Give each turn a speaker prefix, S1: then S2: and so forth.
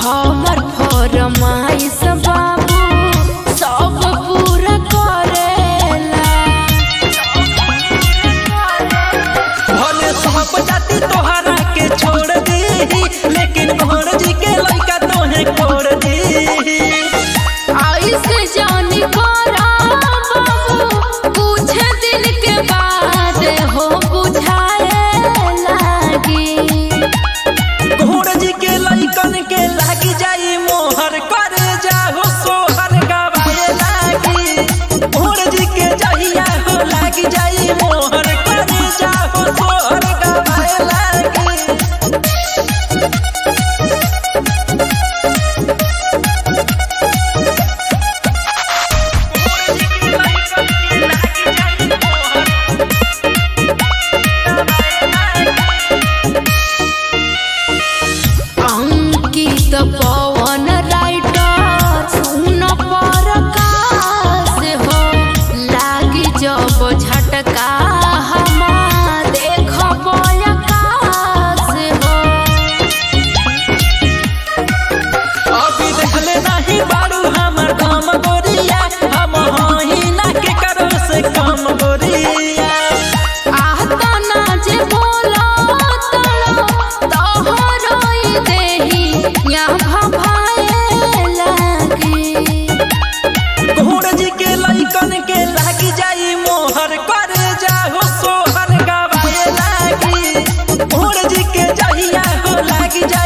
S1: हमर फरमाइश बाबू सब पूरा करेला।
S2: भले सब जाति तोहरा के छोड़ दी, लेकिन भोर जी के लइका तोहे छोड़ दी।
S1: ऐसे जानी करा बाबू, कुछ दिन के बाद हो बुझाए लागी।
S2: भोर जी के लइकन के लागी जाई मोहर, करे जाहो सोहर गवाए लागी। भोर जी के जहिया हो लागी जाई मोहर, करे जाहो सोहर गवाए लागी।
S1: अंकित पवन राइटर सुन पर से हो लागी जब झटका हमा देख से हो।
S2: अभी देखले नहीं बारू हमर काम गोरिया, हम ही ना के करो से काम गोरिया।
S1: आता ना जे बोला तड़ो तोहरो देही या भभाए लागी।
S2: घोड़ जी के लइकन के लागी जाई मोहर, करे जाहो सोहर गवाए लागी। घोड़ जी के जहिया हो लागी जाई